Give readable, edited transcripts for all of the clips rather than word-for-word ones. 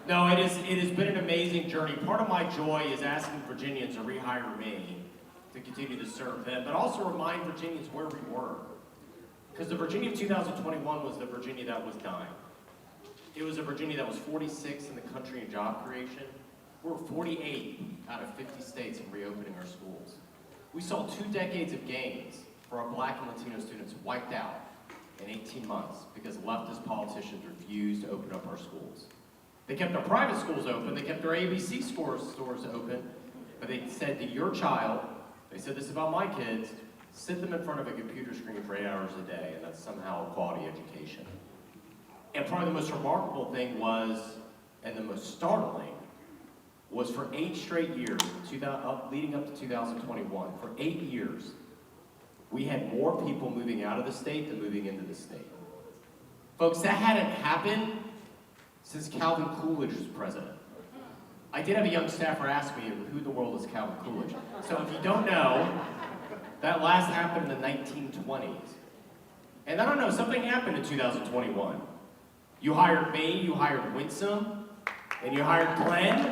No, it has been an amazing journey. Part of my joy is asking Virginians to rehire me to continue to serve them, but also remind Virginians where we were. Because the Virginia of 2021 was the Virginia that was dying. It was a Virginia that was 46 in the country in job creation. We're 48 out of 50 states in reopening our schools. We saw 2 decades of gains for our Black and Latino students wiped out in 18 months because leftist politicians refused to open up our schools. They kept our private schools open, they kept our ABC stores open, but they said to your child, they said this about my kids, sit them in front of a computer screen for 8 hours a day, and that's somehow a quality education. And probably the most remarkable thing was, and the most startling, was for 8 straight years, leading up to 2021, for 8 years, we had more people moving out of the state than moving into the state. Folks, that hadn't happened since Calvin Coolidge was president. I did have a young staffer ask me, who in the world is Calvin Coolidge? So if you don't know, that last happened in the 1920s. And I don't know, something happened in 2021. You hired me, you hired Winsome, and you hired Glenn. And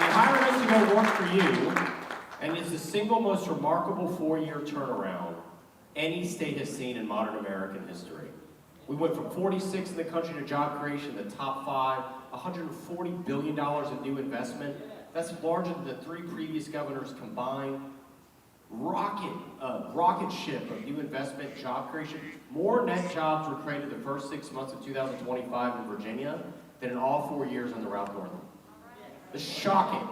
you hired us to go work for you, and it's the single most remarkable 4-year turnaround any state has seen in modern American history. We went from 46 in the country to job creation, the top 5, $140 billion in new investment. That's larger than the 3 previous governors combined. Rocket ship of new investment, job creation. More net jobs were created the first 6 months of 2025 in Virginia than in all 4 years on the Route Northern. It's shocking.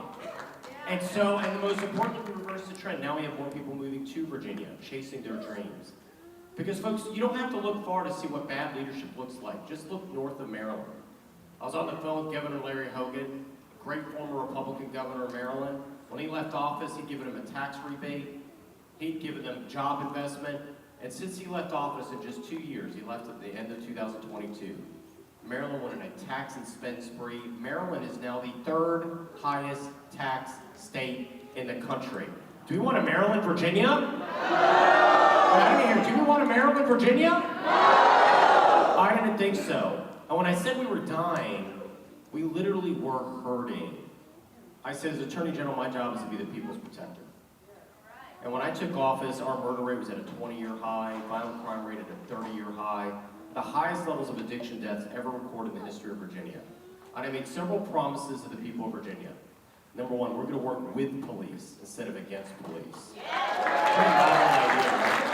And the most important thing, we reversed the trend. Now we have more people moving to Virginia, chasing their dreams. Because folks, you don't have to look far to see what bad leadership looks like. Just look north of Maryland. I was on the phone with Governor Larry Hogan, great former Republican governor of Maryland. When he left office, he'd given them a tax rebate. He'd given them job investment. And since he left office in just 2 years, he left at the end of 2022, Maryland went in a tax and spend spree. Maryland is now the 3rd highest tax state in the country. Do we want a Maryland, Virginia? I didn't hear. Do we want a Maryland, Virginia? I didn't think so. And when I said we were dying, we literally were hurting. I said, as Attorney General, my job is to be the people's protector. And when I took office, our murder rate was at a 20-year high, violent crime rate at a 30-year high, the highest levels of addiction deaths ever recorded in the history of Virginia. And I made several promises to the people of Virginia. Number 1, we're going to work with police instead of against police. Pretty novel idea, right?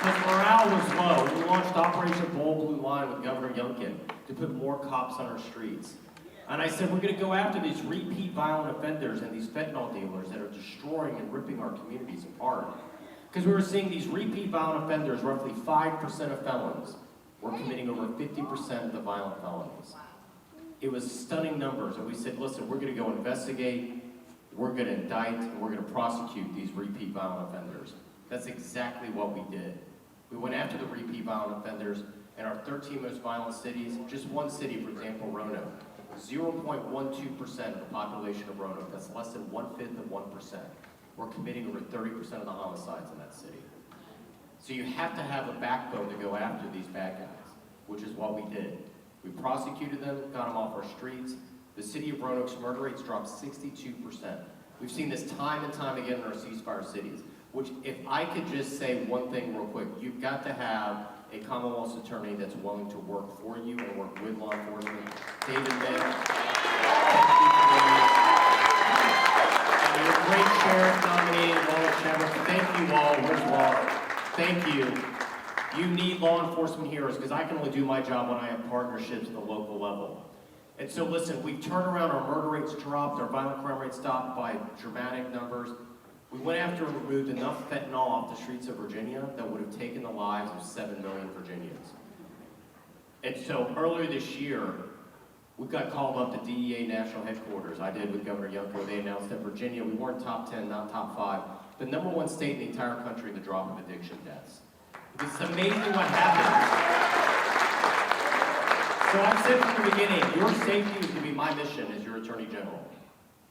Because morale was low. We launched Operation Bold Blue Line with Governor Youngkin to put more cops on our streets. And I said, we're going to go after these repeat violent offenders and these fentanyl dealers that are destroying and ripping our communities apart. Because we were seeing these repeat violent offenders, roughly 5% of felons, were committing over 50% of the violent felonies. It was stunning numbers, and we said, listen, we're going to go investigate, we're going to indict, and we're going to prosecute these repeat violent offenders. That's exactly what we did. We went after the repeat violent offenders in our 13 most violent cities. Just one city, for example, Roanoke. 0.12% of the population of Roanoke, that's less than 1/5 of 1%. We're committing over 30% of the homicides in that city. So you have to have a backbone to go after these bad guys, which is what we did. We prosecuted them, got them off our streets. The city of Roanoke's murder rates dropped 62%. We've seen this time and time again in our ceasefire cities, which if I could just say one thing real quick, you've got to have a Commonwealth's attorney that's willing to work for you and work with law enforcement. David Mick, thank you for and your great sheriff nominee, Walt Chadwick. Thank you all. Where's Walt? Thank you. You need law enforcement heroes because I can only do my job when I have partnerships at the local level. And so listen, we've turned around, our murder rates dropped, our violent crime rates stopped by dramatic numbers. We went after and removed enough fentanyl off the streets of Virginia that would have taken the lives of 7 million Virginians. And so earlier this year, we got called up to DEA national headquarters. I did with Governor Youngkin. They announced that Virginia, we weren't top 10, not top 5, the #1 state in the entire country in the drop of addiction deaths. It's amazing what happens. So I've said from the beginning, your safety is going to be my mission as your Attorney General.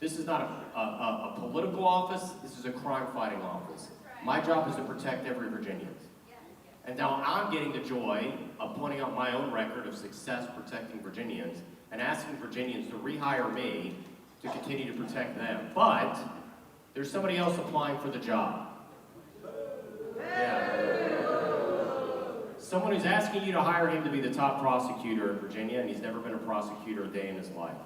This is not a political office, this is a crime-fighting office. My job is to protect every Virginian. And now I'm getting the joy of pointing out my own record of success protecting Virginians and asking Virginians to rehire me to continue to protect them. But there's somebody else applying for the job. Yeah. Someone who's asking you to hire him to be the top prosecutor in Virginia, and he's never been a prosecutor a day in his life.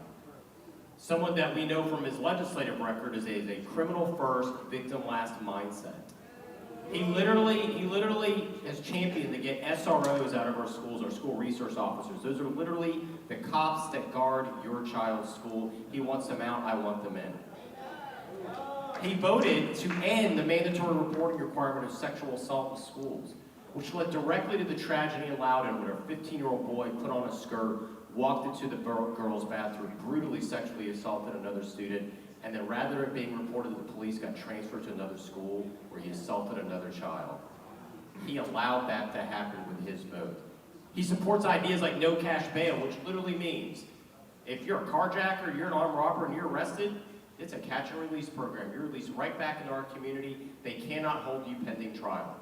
Someone that we know from his legislative record is a criminal first, victim last mindset. He literally has championed to get SROs out of our schools, our school resource officers. Those are literally the cops that guard your child's school. He wants them out, I want them in. He voted to end the mandatory reporting requirement of sexual assault in schools, which led directly to the tragedy in Loudoun when a 15-year-old boy put on a skirt, walked into the girls' bathroom, brutally sexually assaulted another student, and then rather than being reported to the police, got transferred to another school where he assaulted another child. He allowed that to happen with his vote. He supports ideas like no cash bail, which literally means if you're a carjacker, you're an armed robber, and you're arrested, it's a catch and release program. You're released right back into our community. They cannot hold you pending trial.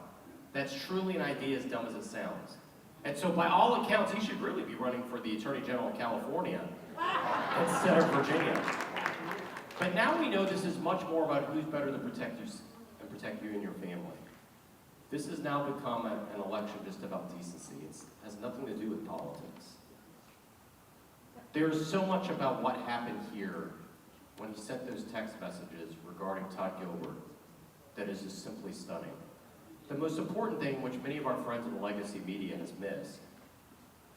That's truly an idea as dumb as it sounds. And so by all accounts, he should really be running for the Attorney General of California instead of Virginia. But now we know this is much more about who's better to protect you and your family. This has now become an election just about decency. It has nothing to do with politics. There's so much about what happened here when he sent those text messages regarding Todd Gilbert that is just simply stunning. The most important thing, which many of our friends in the legacy media has missed,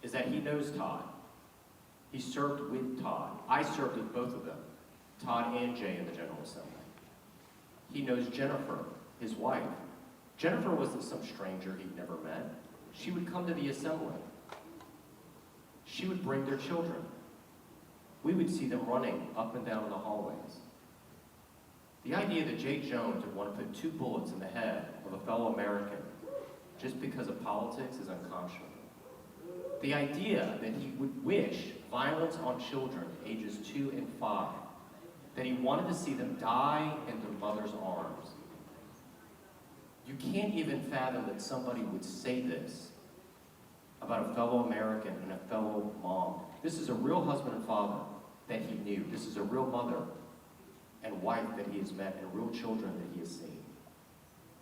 is that he knows Todd. He served with Todd. I served with both of them, Todd and Jay, in the General Assembly. He knows Jennifer, his wife. Jennifer wasn't some stranger he'd never met. She would come to the assembly. She would bring their children. We would see them running up and down the hallways. The idea that Jay Jones would want to put 2 bullets in the head of a fellow American just because of politics is unconscionable. The idea that he would wish violence on children ages 2 and 5, that he wanted to see them die in their mother's arms. You can't even fathom that somebody would say this about a fellow American and a fellow mom. This is a real husband and father that he knew. This is a real mother and wife that he has met, and real children that he has seen.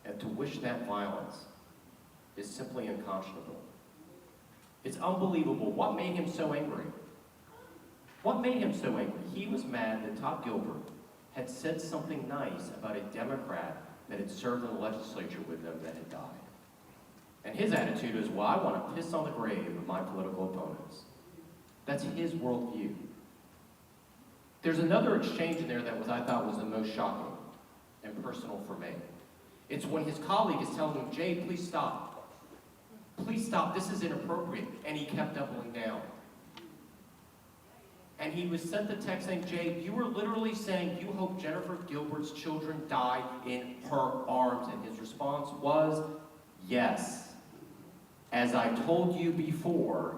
And to wish that violence is simply unconscionable. It's unbelievable. What made him so angry? What made him so angry? He was mad that Todd Gilbert had said something nice about a Democrat that had served in the legislature with them that had died. And his attitude is, well, I want to piss on the grave of my political opponents. That's his worldview. There's another exchange in there that I thought was the most shocking and personal for me. It's when his colleague is telling him, Jay, please stop. Please stop, this is inappropriate. And he kept doubling down. And he was sent the text saying, Jay, you were literally saying you hope Jennifer Gilbert's children die in her arms. And his response was, yes. As I told you before,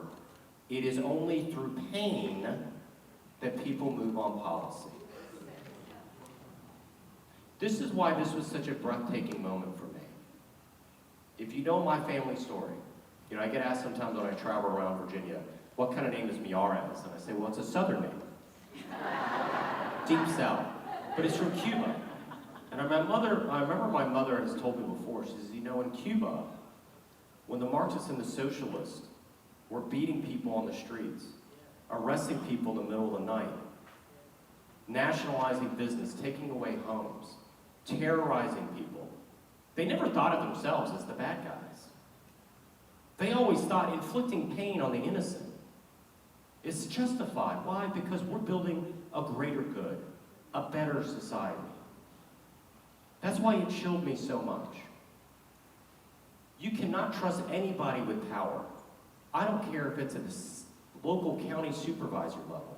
it is only through pain that people move on policy. This is why this was such a breathtaking moment for me. If you know my family story, I get asked sometimes when I travel around Virginia, what kind of name is MiYares? And I say, well, it's a southern name. Deep South. But it's from Cuba. And I remember my mother has told me before, she says, in Cuba, when the Marxists and the socialists were beating people on the streets, arresting people in the middle of the night, nationalizing business, taking away homes, terrorizing people, they never thought of themselves as the bad guys. They always thought inflicting pain on the innocent is justified. Why? Because we're building a greater good, a better society. That's why it chilled me so much. You cannot trust anybody with power. I don't care if it's at the local county supervisor level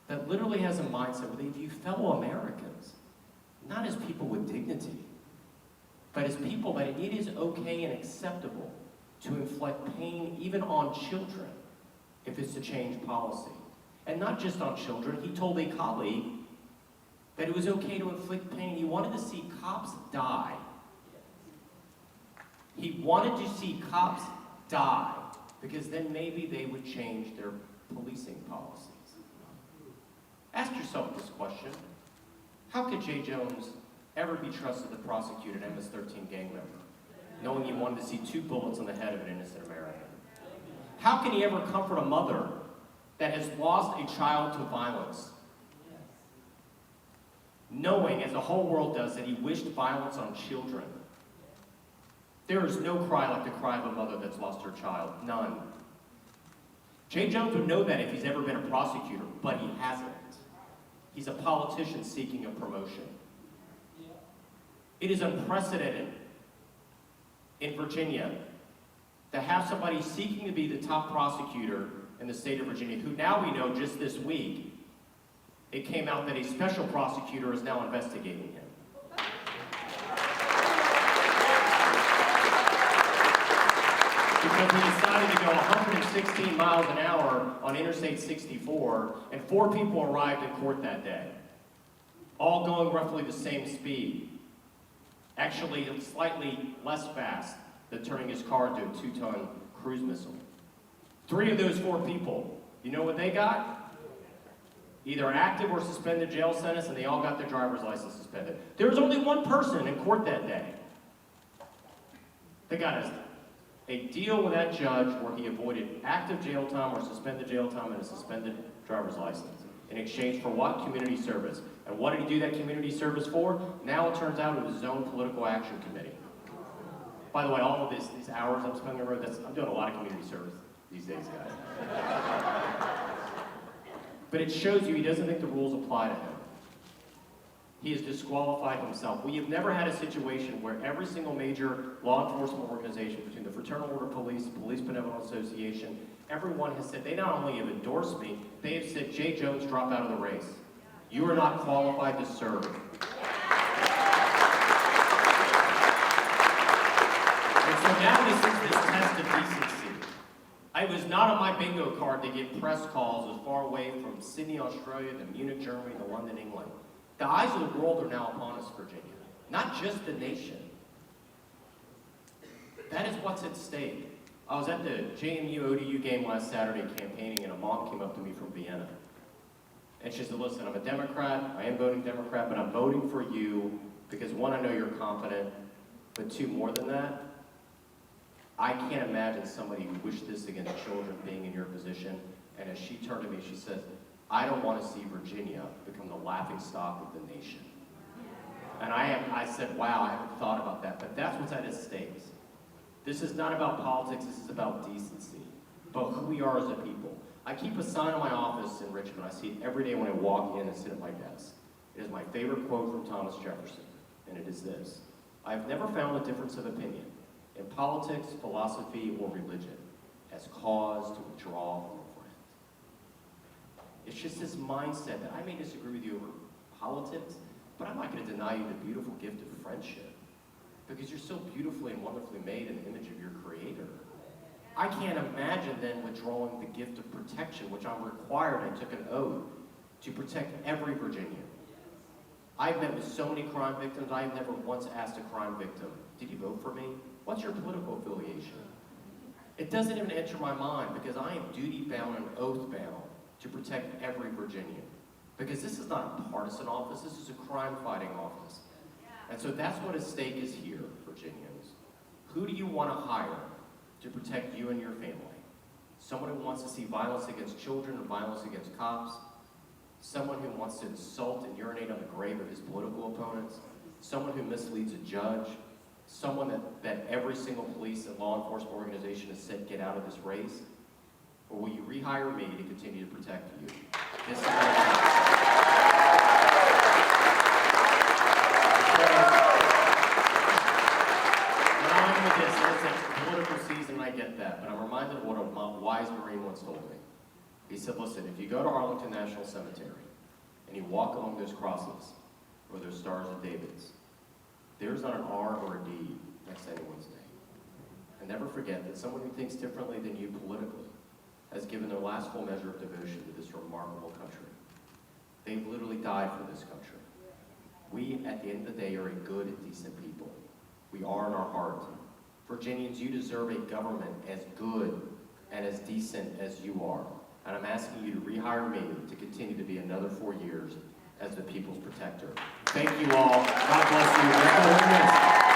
that literally has a mindset where they view fellow Americans not as people with dignity, but as people that it is okay and acceptable to inflict pain even on children if it's to change policy. And not just on children. He told a colleague that it was okay to inflict pain. He wanted to see cops die. He wanted to see cops die because then maybe they would change their policing policies. Ask yourself this question. How could Jay Jones ever be trusted to prosecute an MS-13 gang member, knowing he wanted to see 2 bullets on the head of an innocent American? How can he ever comfort a mother that has lost a child to violence, knowing, as the whole world does, that he wished violence on children? There is no cry like the cry of a mother that's lost her child. None. Jay Jones would know that if he's ever been a prosecutor, but he hasn't. He's a politician seeking a promotion. It is unprecedented in Virginia to have somebody seeking to be the top prosecutor in the state of Virginia, who now we know just this week, it came out that a special prosecutor is now investigating him. Because he decided to go 116 miles an hour on Interstate 64, and 4 people arrived in court that day, all going roughly the same speed. Actually, slightly less fast than turning his car into a 2-ton cruise missile. 3 of those 4 people, you know what they got? Either active or suspended jail sentence, and they all got their driver's license suspended. There was only 1 person in court that day. They got a deal with that judge where he avoided active jail time or suspended jail time and a suspended driver's license in exchange for what? Community service. And what did he do that community service for? Now it turns out it was his own political action committee. By the way, all of these hours I'm spending on the road, I'm doing a lot of community service these days, guys. But it shows you he doesn't think the rules apply to him. He has disqualified himself. We have never had a situation where every single major law enforcement organization, between the Fraternal Order Police, Police Benevolent Association, everyone has said, they not only have endorsed me, they have said, Jay Jones, drop out of the race. You are not qualified to serve. And so now this is this test of decency. I was not on my bingo card to get press calls as far away from Sydney, Australia, to Munich, Germany, to London, England. The eyes of the world are now upon us, Virginia, not just the nation. That is what's at stake. I was at the JMU-ODU game last Saturday campaigning, and a mom came up to me from Vienna. And she said, listen, I'm a Democrat, I am voting Democrat, but I'm voting for you because 1, I know you're confident, but 2, more than that, I can't imagine somebody who wished this against children being in your position. And as she turned to me, she said, I don't want to see Virginia become the laughingstock of the nation. And I said, wow, I haven't thought about that, but that's what's at stake. This is not about politics, this is about decency, about who we are as a people. I keep a sign in my office in Richmond. I see it every day when I walk in and sit at my desk. It is my favorite quote from Thomas Jefferson, and it is this: I have never found a difference of opinion in politics, philosophy, or religion as cause to withdraw from a friend. It's just this mindset that I may disagree with you over politics, but I'm not going to deny you the beautiful gift of friendship, because you're so beautifully and wonderfully made in the image of your Creator. I can't imagine then withdrawing the gift of protection, which I'm required. I took an oath to protect every Virginian. I've met with so many crime victims. I have never once asked a crime victim, did you vote for me? What's your political affiliation? It doesn't even enter my mind, because I am duty-bound and oath-bound to protect every Virginian. Because this is not a partisan office, this is a crime-fighting office. And so that's what at stake is here, Virginians. Who do you want to hire to protect you and your family? Someone who wants to see violence against children and violence against cops? Someone who wants to insult and urinate on the grave of his political opponents? Someone who misleads a judge? Someone that every single police and law enforcement organization has said, get out of this race? Or will you rehire me to continue to protect you? This is political season, I get that, but I'm reminded of what a wise Marine once told me. He said, listen, if you go to Arlington National Cemetery and you walk along those crosses or those stars of David's, there's not an R or a D next to anyone's name. And never forget that someone who thinks differently than you politically has given their last full measure of devotion to this remarkable country. They've literally died for this country. We, at the end of the day, are a good and decent people. We are in our heart. Virginians, you deserve a government as good and as decent as you are. And I'm asking you to rehire me to continue to be another 4 years as the people's protector. Thank you all. God bless you.